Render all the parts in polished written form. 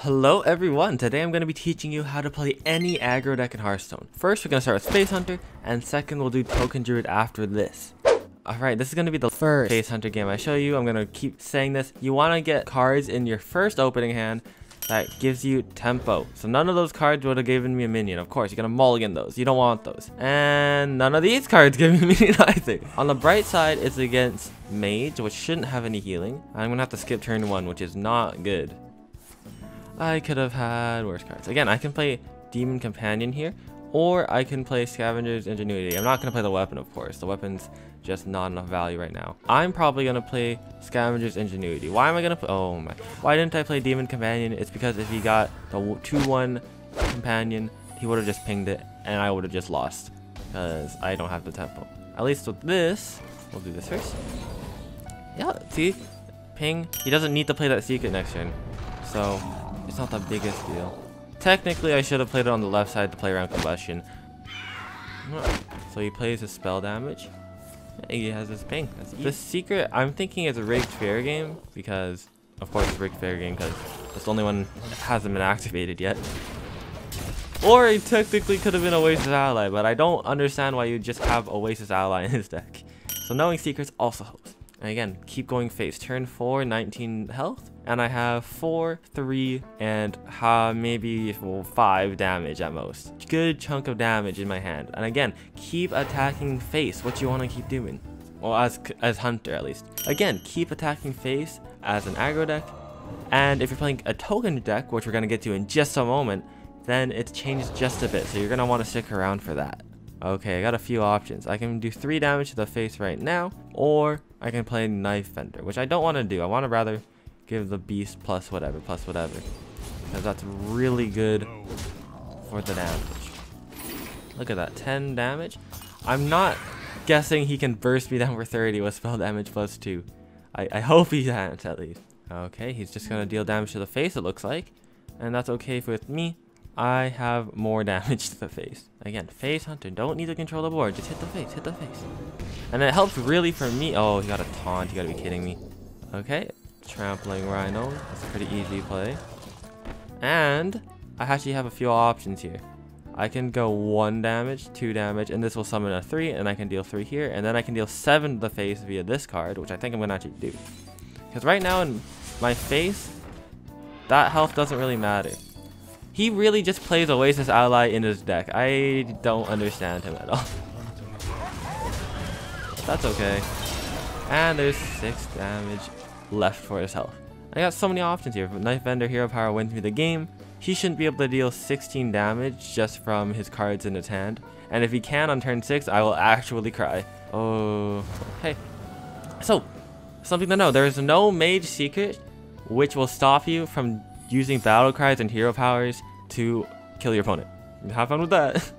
Hello everyone, today I'm going to be teaching you how to play any aggro deck in Hearthstone. First we're going to start with Space Hunter, and second we'll do Token Druid after this. Alright, this is going to be the first Space Hunter game I show you. I'm going to keep saying this. You want to get cards in your first opening hand that gives you tempo. So none of those cards would have given me a minion. Of course, you're going to mulligan those. You don't want those. And none of these cards give me a minion either. On the bright side, it's against Mage, which shouldn't have any healing. I'm going to have to skip turn 1, which is not good. I could have had worse cards. Again, I can play Demon Companion here, or I can play Scavenger's Ingenuity. I'm not going to play the weapon, of course. The weapon's just not enough value right now. I'm probably going to play Scavenger's Ingenuity. Why am I going to play? Oh my. Why didn't I play Demon Companion? It's because if he got the 2-1 Companion, he would have just pinged it, and I would have just lost, because I don't have the tempo. At least with this, we'll do this first. Yeah, see? Ping. He doesn't need to play that secret next turn. So it's not the biggest deal. Technically, I should have played it on the left side to play around Combustion. So he plays his spell damage. He has his ping. The secret, I'm thinking, is a rigged fair game, because, of course, it's rigged fair game because it's the only one that hasn't been activated yet. Or he technically could have been Oasis Ally, but I don't understand why you just have Oasis Ally in his deck. So knowing secrets also helps. And again, keep going face. Turn 4, 19 health. And I have 4, 3, and maybe 5 damage at most. Good chunk of damage in my hand. And again, keep attacking face. What you want to keep doing. Well, as Hunter at least. Again, keep attacking face as an aggro deck. And if you're playing a token deck, which we're going to get to in just a moment, then it changes just a bit. So you're going to want to stick around for that. Okay, I got a few options. I can do 3 damage to the face right now, or I can play Knife Bender, which I don't want to do. I want to rather give the beast plus whatever, because that's really good for the damage. Look at that, 10 damage. I'm not guessing he can burst me down for 30 with spell damage plus 2. I hope he can't, at least. Okay, he's just going to deal damage to the face, it looks like, and that's okay with me. I have more damage to the face. Again, face hunter, don't need to control the board, just hit the face, And it helps really for me. Oh, he got a taunt, you gotta be kidding me. Okay, trampling rhino, that's a pretty easy play. And I actually have a few options here. I can go 1 damage, 2 damage, and this will summon a 3, and I can deal 3 here, and then I can deal 7 to the face via this card, which I think I'm gonna actually do. Because right now in my face, that health doesn't really matter. He really just plays Oasis Ally in his deck. I don't understand him at all. That's okay. And there's 6 damage left for his health. I got so many options here. If Knife Bender Hero Power wins me the game, he shouldn't be able to deal 16 damage just from his cards in his hand. And if he can on turn 6, I will actually cry. Oh, hey. So, something to know. There is no Mage Secret which will stop you from using battle cries and hero powers to kill your opponent. Have fun with that.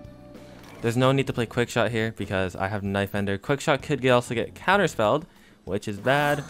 There's no need to play Quick Shot here because I have Knife Bender. Quick Shot could also get counterspelled, which is bad.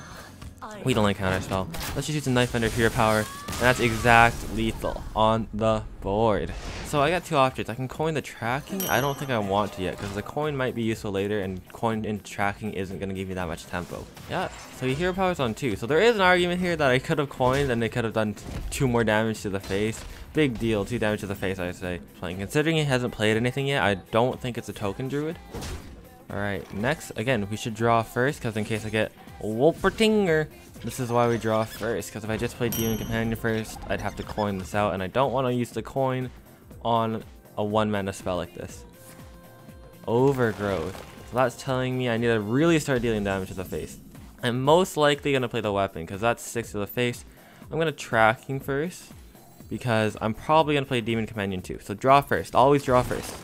We don't like counterspell. Let's just use a Knife Bender hero power, and that's exact lethal on the board. So I got 2 options. I can coin the tracking. I don't think I want to yet because the coin might be useful later, and coin in tracking isn't going to give you that much tempo. Yeah, so he hero powers on 2. So there is an argument here that I could have coined and they could have done 2 more damage to the face. Big deal, 2 damage to the face, I say. Considering he hasn't played anything yet, I don't think it's a token druid. Alright, next, again, we should draw first because in case I get Wolpertinger, this is why we draw first, because if I just play Demon Companion first, I'd have to coin this out, and I don't want to use the coin on a 1-mana spell like this. Overgrowth. So that's telling me I need to really start dealing damage to the face. I'm most likely going to play the weapon, because that's 6 to the face. I'm going to tracking first, because I'm probably going to play Demon Companion too. So draw first. Always draw first.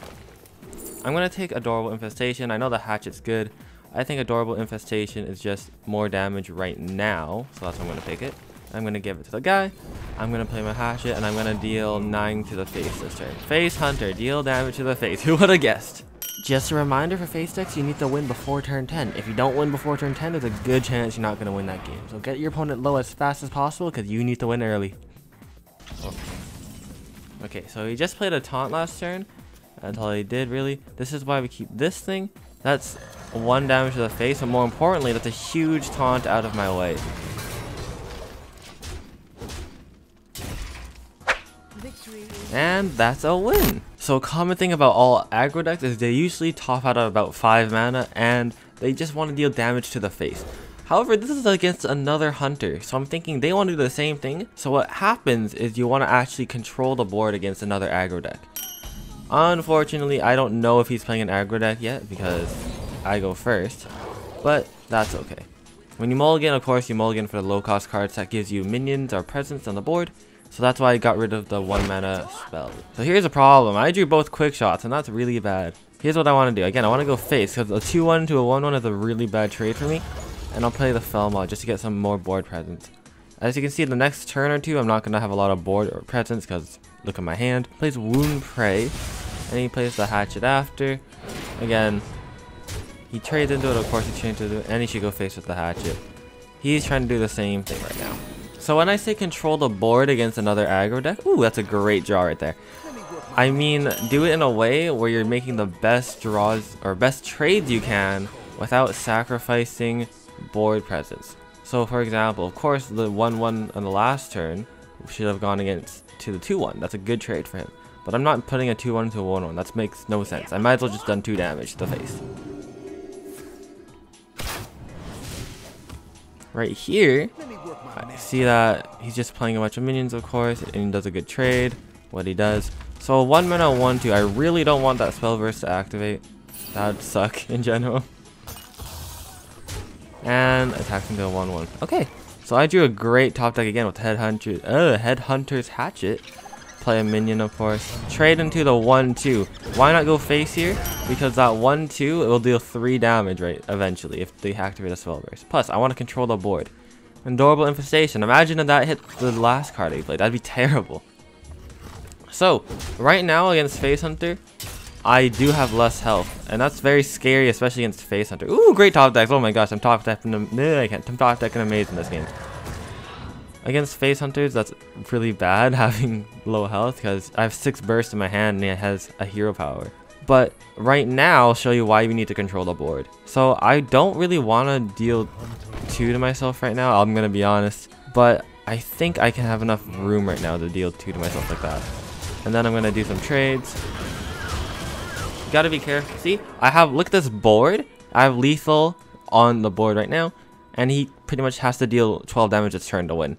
I'm going to take Adorable Infestation. I know the hatchet's good. I think Adorable Infestation is just more damage right now, so that's why I'm going to pick it. I'm going to give it to the guy. I'm going to play my hatchet, and I'm going to deal 9 to the face this turn. Face Hunter, deal damage to the face. Who would have guessed? Just a reminder for face decks, you need to win before turn 10. If you don't win before turn 10, there's a good chance you're not going to win that game. So get your opponent low as fast as possible, because you need to win early. Okay, so he just played a taunt last turn. That's all he did, really. This is why we keep this thing. That's 1 damage to the face, and more importantly, that's a huge taunt out of my way. And that's a win. So a common thing about all aggro decks is they usually top out at about 5 mana and they just want to deal damage to the face. However, this is against another hunter, so I'm thinking they want to do the same thing. So what happens is you want to actually control the board against another aggro deck. Unfortunately, I don't know if he's playing an aggro deck yet because I go first, but that's okay. When you mulligan, of course, you mulligan for the low cost cards that gives you minions or presence on the board. So that's why I got rid of the 1 mana spell. So here's a problem. I drew both quick shots and that's really bad. Here's what I want to do. Again, I want to go face because a 2-1 to a 1-1 is a really bad trade for me. And I'll play the Fell Mod just to get some more board presence. As you can see, the next turn or two, I'm not going to have a lot of board or presence because look at my hand. Plays Wound Prey. And he plays the Hatchet after. Again, he trades into it, of course he trades into it, and he should go face with the Hatchet. He's trying to do the same thing right now. So when I say control the board against another aggro deck, ooh, that's a great draw right there. I mean, do it in a way where you're making the best draws or best trades you can without sacrificing board presence. So for example, of course the 1-1 on the last turn should have gone against to the 2-1. That's a good trade for him. But I'm not putting a 2-1 to a 1-1. That makes no sense. I might as well just done 2 damage to the face. Right here, I see that he's just playing a bunch of minions, of course, and he does a good trade. What he does. So 1 mana 1-2. I really don't want that spell burst to activate. That would suck in general. And attacks into a 1-1. Okay, so I drew a great top deck again with Headhunter's Hatchet. Play a minion, of course. Trade into the 1-2. Why not go face here? Because that 1-2, it will deal 3 damage, right? Eventually, if they activate a spell burst. Plus, I want to control the board. Adorable Infestation. Imagine if that hit the last card he played. That'd be terrible. So, right now against Face Hunter, I do have less health, and that's very scary, especially against Face Hunter. Ooh, great top decks! Oh my gosh, I'm top decking. I'm top decking amazing this game. Against Face Hunters, that's really bad having low health because I have 6 bursts in my hand and it has a hero power. But right now, I'll show you why we need to control the board. So I don't really want to deal 2 to myself right now, I'm gonna be honest. But I think I can have enough room right now to deal 2 to myself like that. And then I'm gonna do some trades. Gotta be careful. See, look at this board. I have lethal on the board right now, and he pretty much has to deal 12 damage this turn to win.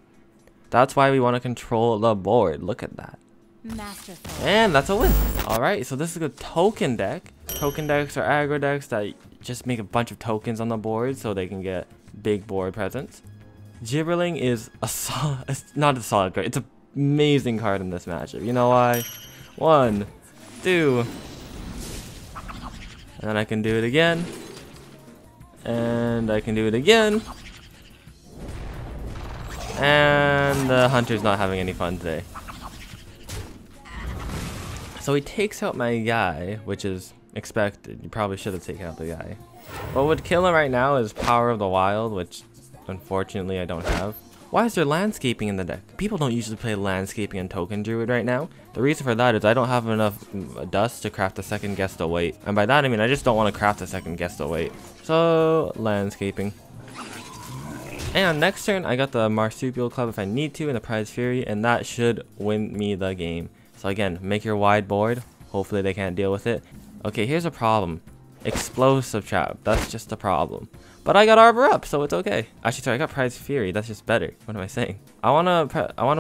That's why we want to control the board. Look at that. Masterful. And that's a win. Alright, so this is a token deck. Token decks are aggro decks that just make a bunch of tokens on the board so they can get big board presence. Gibberling is it's not a solid card. It's an amazing card in this matchup. You know why? 1, 2. And then I can do it again. And I can do it again. And the hunter's not having any fun today. So he takes out my guy, which is expected. You probably should have taken out the guy. What would kill him right now is Power of the Wild, which unfortunately I don't have. Why is there landscaping in the deck? People don't usually play landscaping and token druid right now. The reason for that is I don't have enough dust to craft a second guest await. And by that I mean I just don't want to craft a second guest await. So landscaping. And next turn, I got the Marsupial Club if I need to, and the Prize Fury, and that should win me the game. So again, make your wide board. Hopefully they can't deal with it. Okay, here's a problem. Explosive Trap. That's just a problem. But I got Arbor Up, so it's okay. Actually, sorry, I got Prize Fury. That's just better. What am I saying? I wanna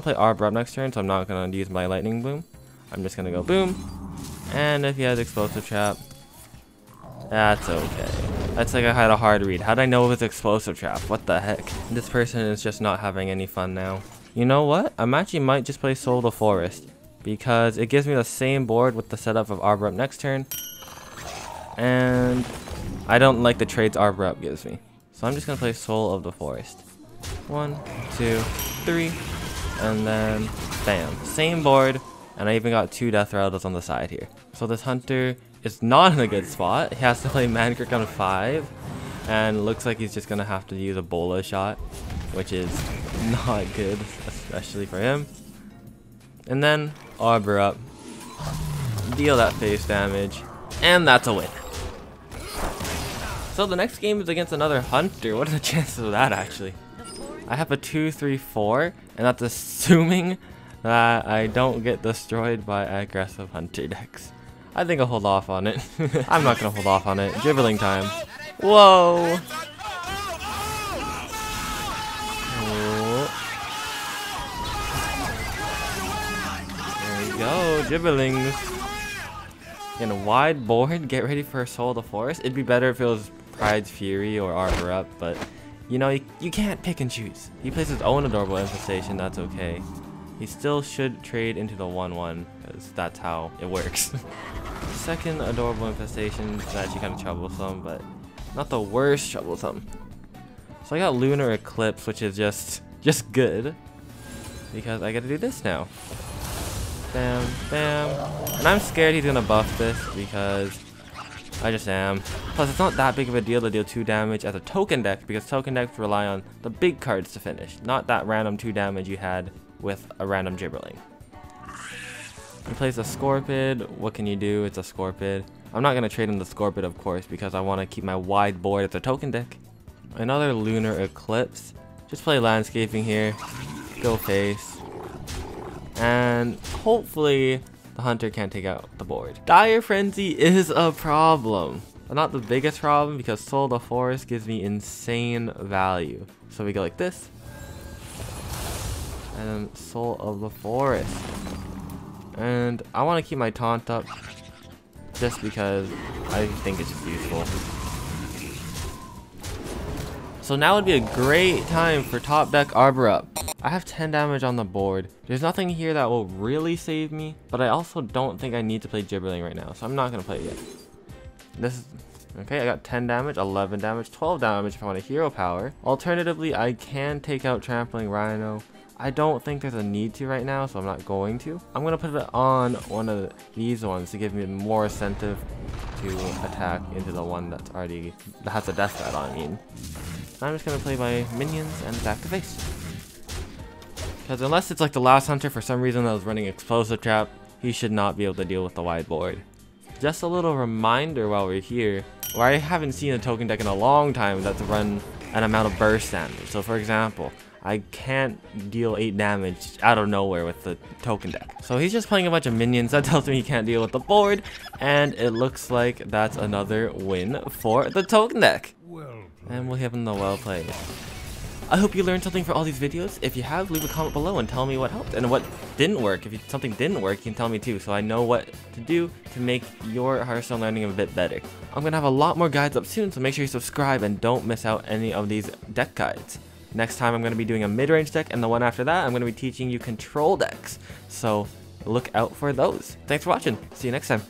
play Arbor Up next turn, so I'm not gonna use my Lightning Boom. I'm just gonna go Boom. And if he has Explosive Trap, that's okay. That's like I had a hard read. How'd I know it was Explosive Trap? What the heck? This person is just not having any fun now. You know what? I actually might just play Soul the Forest, because it gives me the same board with the setup of Arbor Up next turn. And I don't like the trades Arbor Up gives me. So I'm just gonna play Soul of the Forest. 1, 2, 3. And then bam. Same board. And I even got 2 Death Rattles on the side here. So this hunter is not in a good spot. He has to play Mancrick on 5, and looks like he's just gonna have to use a Bola shot, which is not good, especially for him. And then Arbor Up, deal that face damage, and that's a win. So the next game is against another hunter. What are the chances of that actually? I have a 2-3-4, and that's assuming that I don't get destroyed by aggressive hunter decks. I think I'll hold off on it. I'm not gonna hold off on it. Dribbling time. Whoa! There we go, dribblings. In a wide board, get ready for Soul of the Forest. It'd be better if it was Pride's Fury or Arbor Up, but you know, you can't pick and choose. He plays his own Adorable Infestation, that's okay. He still should trade into the 1/1, because that's how it works. Second Adorable Infestation is actually kind of troublesome, but not the worst troublesome. So I got Lunar Eclipse, which is just good, because I get to do this now. Bam, bam. And I'm scared he's gonna buff this because I just am. Plus, it's not that big of a deal to deal 2 damage as a token deck because token decks rely on the big cards to finish, not that random 2 damage you had with a random Gibberling. He plays a Scorpid. What can you do? It's a Scorpid. I'm not gonna trade him the Scorpid, of course, because I want to keep my wide board as a token deck. Another Lunar Eclipse. Just play Landscaping here. Go face. And hopefully the hunter can't take out the board. Dire Frenzy is a problem, but not the biggest problem because Soul of the Forest gives me insane value. So we go like this, and then Soul of the Forest. And I want to keep my taunt up just because I think it's just useful. So now would be a great time for top deck Arbor Up. I have 10 damage on the board. There's nothing here that will really save me, but I also don't think I need to play Gibberling right now, so I'm not going to play it yet. This is okay. I got 10 damage, 11 damage, 12 damage if I want a hero power. Alternatively, I can take out Trampling Rhino. I don't think there's a need to right now, so I'm not going to. I'm going to put it on one of these ones to give me more incentive to attack into the one that has a death threat on. I mean, I'm just going to play my minions and attack the face. Because unless it's like the last hunter for some reason that was running Explosive Trap, he should not be able to deal with the wide board. Just a little reminder while we're here, where I haven't seen a token deck in a long time that's run an amount of burst damage. So for example, I can't deal 8 damage out of nowhere with the token deck. So he's just playing a bunch of minions. That tells me he can't deal with the board. And it looks like that's another win for the token deck. And we'll give him the well played. I hope you learned something for all these videos. If you have, leave a comment below and tell me what helped and what didn't work. If something didn't work, you can tell me too, so I know what to do to make your Hearthstone learning a bit better. I'm going to have a lot more guides up soon, so make sure you subscribe and don't miss out any of these deck guides. Next time I'm going to be doing a mid-range deck, and the one after that I'm going to be teaching you control decks. So look out for those. Thanks for watching. See you next time.